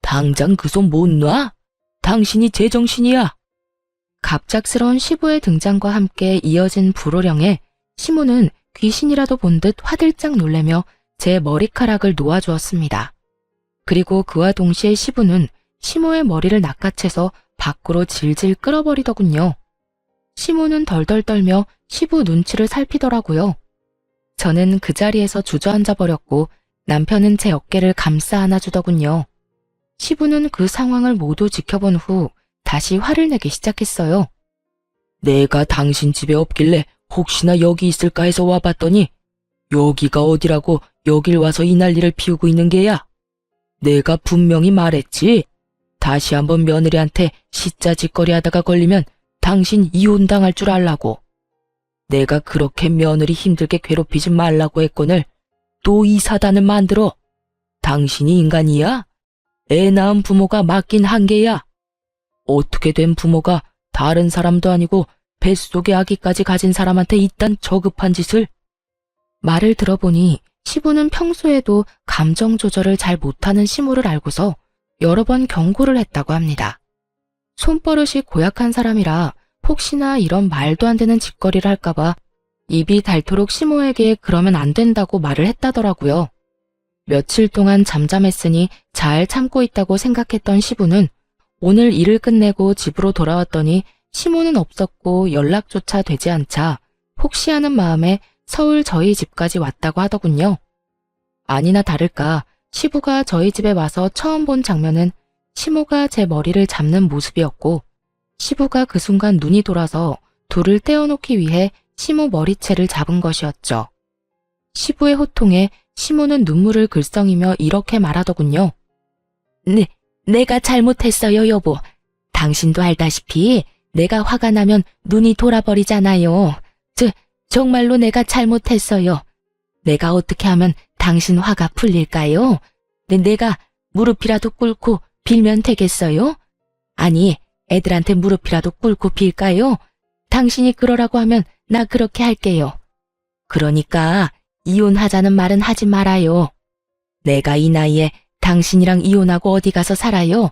당장 그 손 못 놔? 당신이 제정신이야. 갑작스러운 시부의 등장과 함께 이어진 불호령에 시모는 귀신이라도 본 듯 화들짝 놀래며 제 머리카락을 놓아주었습니다. 그리고 그와 동시에 시부는 시모의 머리를 낚아채서 밖으로 질질 끌어버리더군요. 시모는 덜덜 떨며 시부 눈치를 살피더라고요. 저는 그 자리에서 주저앉아 버렸고 남편은 제 어깨를 감싸 안아주더군요. 시부는 그 상황을 모두 지켜본 후 다시 화를 내기 시작했어요. 내가 당신 집에 없길래 혹시나 여기 있을까 해서 와봤더니 여기가 어디라고 여길 와서 이 난리를 피우고 있는 게야. 내가 분명히 말했지. 다시 한번 며느리한테 시짜짓거리 하다가 걸리면 당신 이혼당할 줄 알라고. 내가 그렇게 며느리 힘들게 괴롭히지 말라고 했거늘 또 이 사단을 만들어. 당신이 인간이야? 애 낳은 부모가 맞긴 한계야. 어떻게 된 부모가 다른 사람도 아니고 뱃속에 아기까지 가진 사람한테 이딴 저급한 짓을. 말을 들어보니 시부는 평소에도 감정 조절을 잘 못하는 시모를 알고서 여러 번 경고를 했다고 합니다. 손버릇이 고약한 사람이라 혹시나 이런 말도 안 되는 짓거리를 할까봐 입이 닳도록 시모에게 그러면 안 된다고 말을 했다더라고요. 며칠 동안 잠잠했으니 잘 참고 있다고 생각했던 시부는 오늘 일을 끝내고 집으로 돌아왔더니 시모는 없었고 연락조차 되지 않자 혹시 하는 마음에 서울 저희 집까지 왔다고 하더군요. 아니나 다를까 시부가 저희 집에 와서 처음 본 장면은 시모가 제 머리를 잡는 모습이었고, 시부가 그 순간 눈이 돌아서 둘을 떼어놓기 위해 시모 머리채를 잡은 것이었죠. 시부의 호통에 시모는 눈물을 글썽이며 이렇게 말하더군요. 내가 잘못했어요, 여보. 당신도 알다시피 내가 화가 나면 눈이 돌아버리잖아요. 정말로 내가 잘못했어요. 내가 어떻게 하면 당신 화가 풀릴까요? 내가 무릎이라도 꿇고 빌면 되겠어요? 아니, 애들한테 무릎이라도 꿇고 빌까요? 당신이 그러라고 하면 나 그렇게 할게요. 그러니까 이혼하자는 말은 하지 말아요. 내가 이 나이에 당신이랑 이혼하고 어디 가서 살아요?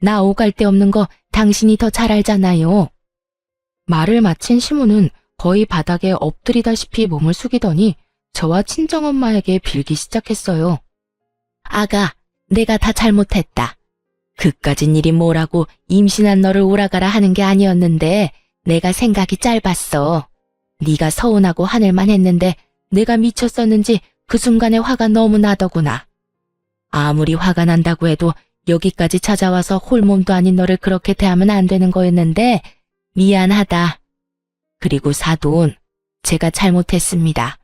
나 오갈 데 없는 거 당신이 더 잘 알잖아요. 말을 마친 시모는 거의 바닥에 엎드리다시피 몸을 숙이더니 저와 친정엄마에게 빌기 시작했어요. 아가, 내가 다 잘못했다. 그까진 일이 뭐라고 임신한 너를 오라가라 하는 게 아니었는데 내가 생각이 짧았어. 네가 서운하고 화낼만 했는데 내가 미쳤었는지 그 순간에 화가 너무 나더구나. 아무리 화가 난다고 해도 여기까지 찾아와서 홀몸도 아닌 너를 그렇게 대하면 안 되는 거였는데 미안하다. 그리고 사돈, 제가 잘못했습니다.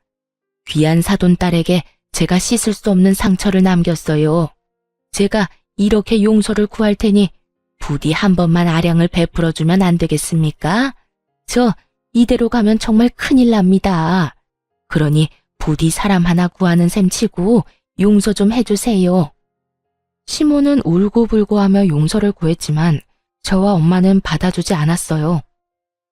귀한 사돈딸에게 제가 씻을 수 없는 상처를 남겼어요. 제가 이렇게 용서를 구할 테니 부디 한 번만 아량을 베풀어주면 안 되겠습니까? 저 이대로 가면 정말 큰일 납니다. 그러니 부디 사람 하나 구하는 셈 치고 용서 좀 해주세요. 시모는 울고불고하며 용서를 구했지만 저와 엄마는 받아주지 않았어요.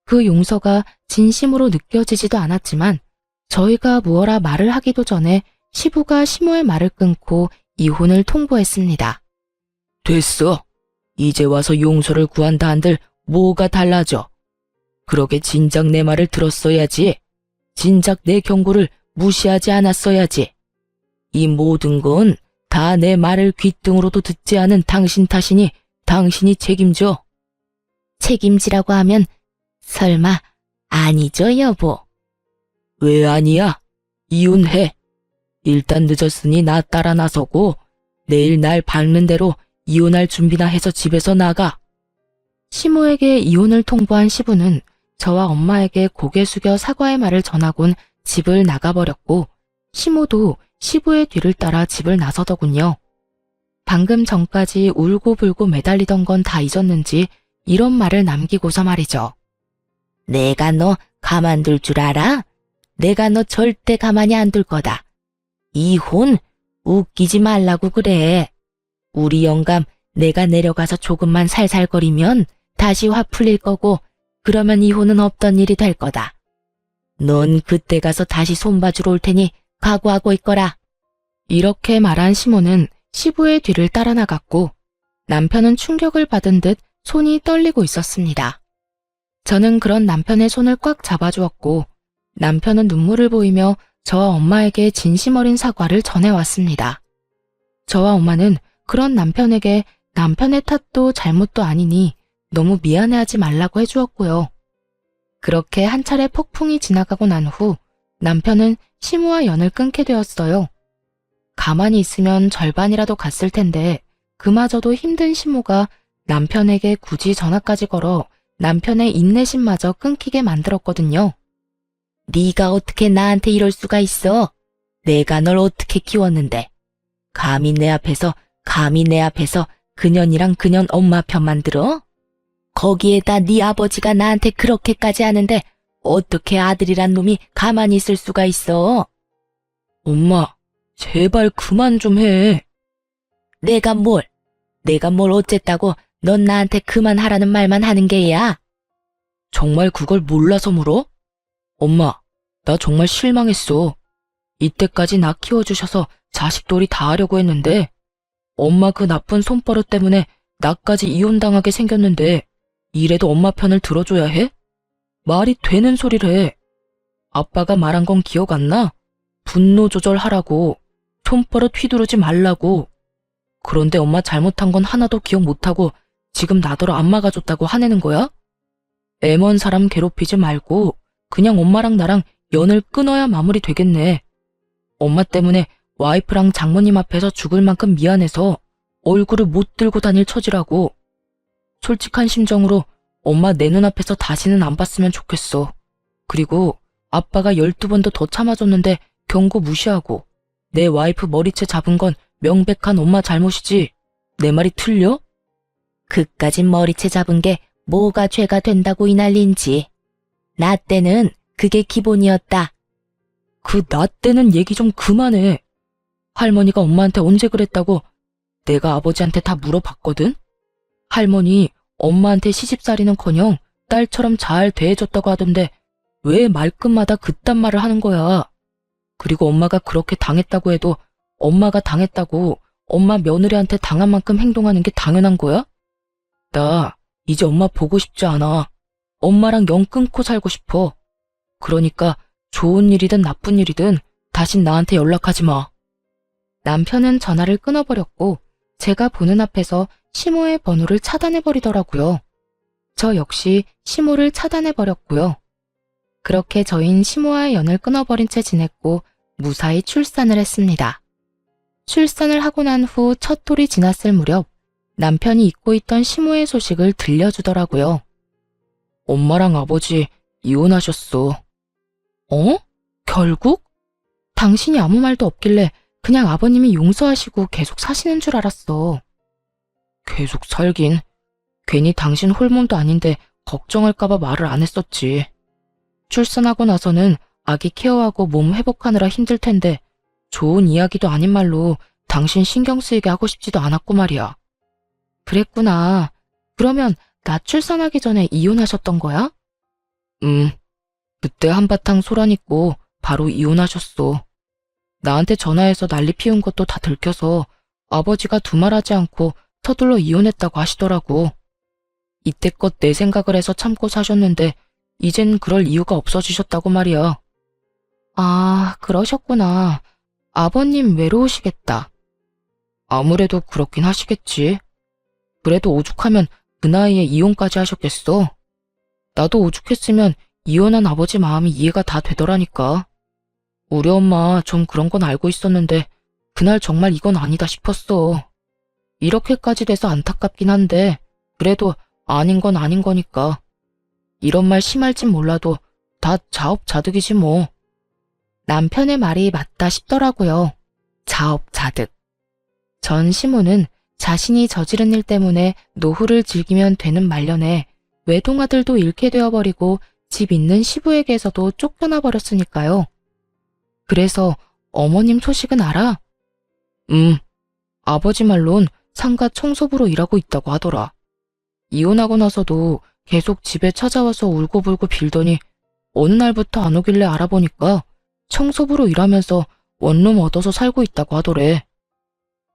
그 용서가 진심으로 느껴지지도 않았지만 저희가 무어라 말을 하기도 전에 시부가 시모의 말을 끊고 이혼을 통보했습니다. 됐어. 이제 와서 용서를 구한다 한들 뭐가 달라져. 그러게 진작 내 말을 들었어야지. 진작 내 경고를 무시하지 않았어야지. 이 모든 건 다 내 말을 귓등으로도 듣지 않은 당신 탓이니 당신이 책임져. 책임지라고 하면 설마 아니죠, 여보? 왜 아니야? 이혼해. 일단 늦었으니 나 따라 나서고 내일 날 밝는 대로 이혼할 준비나 해서 집에서 나가. 시모에게 이혼을 통보한 시부는 저와 엄마에게 고개 숙여 사과의 말을 전하곤 집을 나가버렸고 시모도 시부의 뒤를 따라 집을 나서더군요. 방금 전까지 울고불고 매달리던 건 다 잊었는지 이런 말을 남기고서 말이죠. 내가 너 가만둘 줄 알아? 내가 너 절대 가만히 안 둘 거다. 이혼? 웃기지 말라고 그래. 우리 영감 내가 내려가서 조금만 살살거리면 다시 화 풀릴 거고 그러면 이혼은 없던 일이 될 거다. 넌 그때 가서 다시 손봐주러 올 테니 각오하고 있거라. 이렇게 말한 시모는 시부의 뒤를 따라 나갔고 남편은 충격을 받은 듯 손이 떨리고 있었습니다. 저는 그런 남편의 손을 꽉 잡아주었고 남편은 눈물을 보이며 저와 엄마에게 진심 어린 사과를 전해왔습니다. 저와 엄마는 그런 남편에게 남편의 탓도 잘못도 아니니 너무 미안해하지 말라고 해주었고요. 그렇게 한 차례 폭풍이 지나가고 난 후 남편은 시모와 연을 끊게 되었어요. 가만히 있으면 절반이라도 갔을 텐데 그마저도 힘든 시모가 남편에게 굳이 전화까지 걸어 남편의 인내심마저 끊기게 만들었거든요. 네가 어떻게 나한테 이럴 수가 있어? 내가 널 어떻게 키웠는데. 감히 내 앞에서 그년이랑 그년 엄마 편만 들어? 거기에다 네 아버지가 나한테 그렇게까지 하는데 어떻게 아들이란 놈이 가만히 있을 수가 있어? 엄마, 제발 그만 좀 해. 내가 뭘 어쨌다고 넌 나한테 그만하라는 말만 하는 게야? 정말 그걸 몰라서 물어? 엄마, 나 정말 실망했어. 이때까지 나 키워주셔서 자식돌이 다 하려고 했는데 엄마 그 나쁜 손버릇 때문에 나까지 이혼당하게 생겼는데 이래도 엄마 편을 들어줘야 해? 말이 되는 소리를 해. 아빠가 말한 건 기억 안 나? 분노 조절하라고, 손버릇 휘두르지 말라고. 그런데 엄마 잘못한 건 하나도 기억 못하고 지금 나더러 안 막아줬다고 화내는 거야? 애먼 사람 괴롭히지 말고 그냥 엄마랑 나랑 연을 끊어야 마무리 되겠네. 엄마 때문에 와이프랑 장모님 앞에서 죽을 만큼 미안해서 얼굴을 못 들고 다닐 처지라고. 솔직한 심정으로 엄마 내 눈앞에서 다시는 안 봤으면 좋겠어. 그리고 아빠가 12번도 더 참아줬는데 경고 무시하고 내 와이프 머리채 잡은 건 명백한 엄마 잘못이지. 내 말이 틀려? 그까진 머리채 잡은 게 뭐가 죄가 된다고 이 난리인지. 나 때는 그게 기본이었다. 그 나 때는 얘기 좀 그만해. 할머니가 엄마한테 언제 그랬다고 내가 아버지한테 다 물어봤거든? 할머니 엄마한테 시집살이는커녕 딸처럼 잘 대해줬다고 하던데 왜 말끝마다 그딴 말을 하는 거야. 그리고 엄마가 그렇게 당했다고 해도 엄마가 당했다고 엄마 며느리한테 당한 만큼 행동하는 게 당연한 거야? 나 이제 엄마 보고 싶지 않아. 엄마랑 연 끊고 살고 싶어. 그러니까 좋은 일이든 나쁜 일이든 다신 나한테 연락하지 마. 남편은 전화를 끊어버렸고 제가 보는 앞에서 시모의 번호를 차단해버리더라고요. 저 역시 시모를 차단해버렸고요. 그렇게 저흰 시모와의 연을 끊어버린 채 지냈고 무사히 출산을 했습니다. 출산을 하고 난 후 첫 돌이 지났을 무렵 남편이 잊고 있던 시모의 소식을 들려주더라고요. 엄마랑 아버지 이혼하셨어. 어? 결국? 당신이 아무 말도 없길래 그냥 아버님이 용서하시고 계속 사시는 줄 알았어. 계속 살긴. 괜히 당신 홀몸도 아닌데 걱정할까봐 말을 안 했었지. 출산하고 나서는 아기 케어하고 몸 회복하느라 힘들 텐데 좋은 이야기도 아닌 말로 당신 신경 쓰이게 하고 싶지도 않았고 말이야. 그랬구나. 그러면 나 출산하기 전에 이혼하셨던 거야? 그때 한바탕 소란있고 바로 이혼하셨어. 나한테 전화해서 난리 피운 것도 다 들켜서 아버지가 두말하지 않고 서둘러 이혼했다고 하시더라고. 이때껏 내 생각을 해서 참고 사셨는데 이젠 그럴 이유가 없어지셨다고 말이야. 아, 그러셨구나. 아버님 외로우시겠다. 아무래도 그렇긴 하시겠지. 그래도 오죽하면 그 나이에 이혼까지 하셨겠어. 나도 오죽했으면 이혼한 아버지 마음이 이해가 다 되더라니까. 우리 엄마 좀 그런 건 알고 있었는데 그날 정말 이건 아니다 싶었어. 이렇게까지 돼서 안타깝긴 한데 그래도 아닌 건 아닌 거니까. 이런 말 심할진 몰라도 다 자업자득이지 뭐. 남편의 말이 맞다 싶더라고요. 자업자득. 전 시모는 자신이 저지른 일 때문에 노후를 즐기면 되는 말년에 외동아들도 잃게 되어버리고 집 있는 시부에게서도 쫓겨나 버렸으니까요. 그래서 어머님 소식은 알아? 아버지 말론 상가 청소부로 일하고 있다고 하더라. 이혼하고 나서도 계속 집에 찾아와서 울고불고 빌더니 어느 날부터 안 오길래 알아보니까 청소부로 일하면서 원룸 얻어서 살고 있다고 하더래.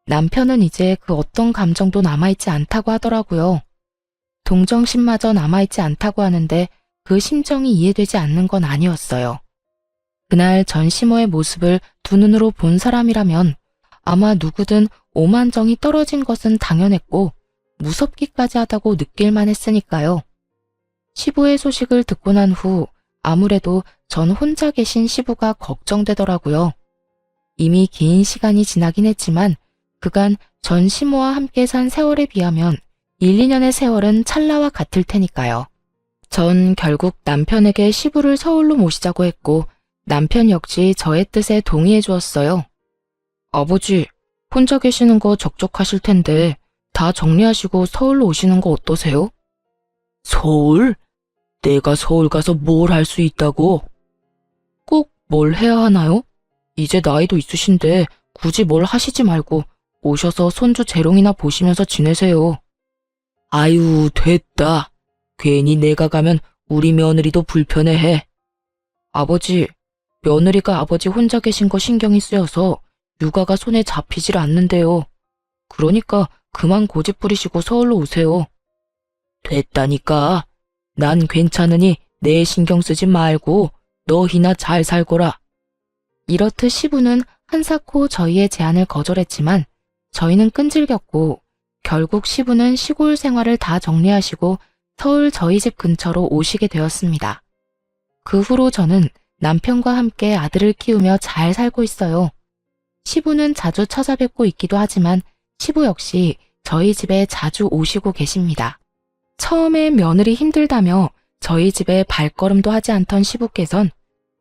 남편은 이제 그 어떤 감정도 남아있지 않다고 하더라고요. 동정심마저 남아있지 않다고 하는데 그 심정이 이해되지 않는 건 아니었어요. 그날 전 시모의 모습을 두 눈으로 본 사람이라면 아마 누구든 오만정이 떨어진 것은 당연했고 무섭기까지 하다고 느낄만 했으니까요. 시부의 소식을 듣고 난 후 아무래도 전 혼자 계신 시부가 걱정되더라고요. 이미 긴 시간이 지나긴 했지만 그간 전 시모와 함께 산 세월에 비하면 1, 2년의 세월은 찰나와 같을 테니까요. 전 결국 남편에게 시부를 서울로 모시자고 했고 남편 역시 저의 뜻에 동의해 주었어요. 아버지, 혼자 계시는 거 적적하실 텐데 다 정리하시고 서울로 오시는 거 어떠세요? 서울? 내가 서울 가서 뭘 할 수 있다고? 꼭 뭘 해야 하나요? 이제 나이도 있으신데 굳이 뭘 하시지 말고 오셔서 손주 재롱이나 보시면서 지내세요. 아유, 됐다. 괜히 내가 가면 우리 며느리도 불편해해. 아버지, 며느리가 아버지 혼자 계신 거 신경이 쓰여서 육아가 손에 잡히질 않는데요. 그러니까 그만 고집 부리시고 서울로 오세요. 됐다니까. 난 괜찮으니 내 신경 쓰지 말고 너희나 잘 살거라. 이렇듯 시부는 한사코 저희의 제안을 거절했지만 저희는 끈질겼고 결국 시부는 시골 생활을 다 정리하시고 서울 저희 집 근처로 오시게 되었습니다. 그 후로 저는 남편과 함께 아들을 키우며 잘 살고 있어요. 시부는 자주 찾아뵙고 있기도 하지만 시부 역시 저희 집에 자주 오시고 계십니다. 처음에 며느리 힘들다며 저희 집에 발걸음도 하지 않던 시부께선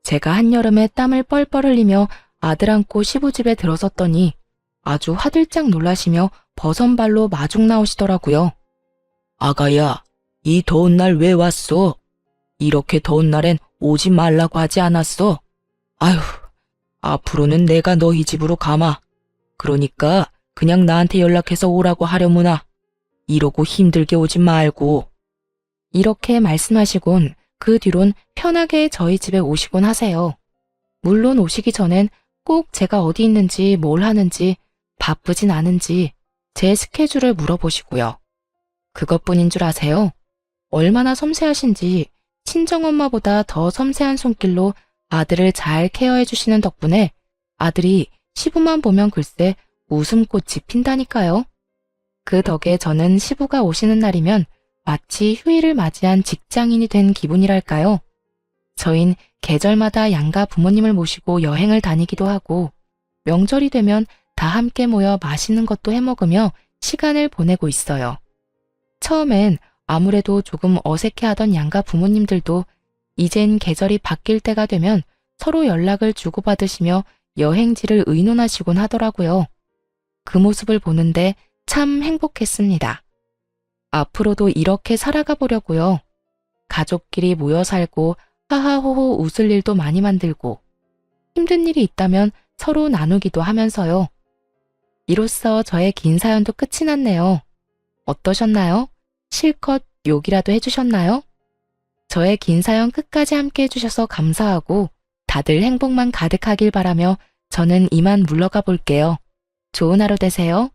제가 한여름에 땀을 뻘뻘 흘리며 아들 안고 시부 집에 들어섰더니 아주 화들짝 놀라시며 버선발로 마중 나오시더라고요. 아가야, 이 더운 날 왜 왔어? 이렇게 더운 날엔 오지 말라고 하지 않았어? 아휴, 앞으로는 내가 너희 집으로 가마. 그러니까 그냥 나한테 연락해서 오라고 하려무나. 이러고 힘들게 오지 말고. 이렇게 말씀하시곤 그 뒤론 편하게 저희 집에 오시곤 하세요. 물론 오시기 전엔 꼭 제가 어디 있는지 뭘 하는지 바쁘진 않은지 제 스케줄을 물어보시고요. 그것뿐인 줄 아세요? 얼마나 섬세하신지 친정엄마보다 더 섬세한 손길로 아들을 잘 케어해 주시는 덕분에 아들이 시부만 보면 글쎄 웃음꽃이 핀다니까요. 그 덕에 저는 시부가 오시는 날이면 마치 휴일을 맞이한 직장인이 된 기분이랄까요. 저흰 계절마다 양가 부모님을 모시고 여행을 다니기도 하고 명절이 되면 다 함께 모여 맛있는 것도 해먹으며 시간을 보내고 있어요. 처음엔 아무래도 조금 어색해하던 양가 부모님들도 이젠 계절이 바뀔 때가 되면 서로 연락을 주고받으시며 여행지를 의논하시곤 하더라고요. 그 모습을 보는데 참 행복했습니다. 앞으로도 이렇게 살아가 보려고요. 가족끼리 모여 살고 하하호호 웃을 일도 많이 만들고 힘든 일이 있다면 서로 나누기도 하면서요. 이로써 저의 긴 사연도 끝이 났네요. 어떠셨나요? 실컷 욕이라도 해주셨나요? 저의 긴 사연 끝까지 함께 해주셔서 감사하고 다들 행복만 가득하길 바라며 저는 이만 물러가 볼게요. 좋은 하루 되세요.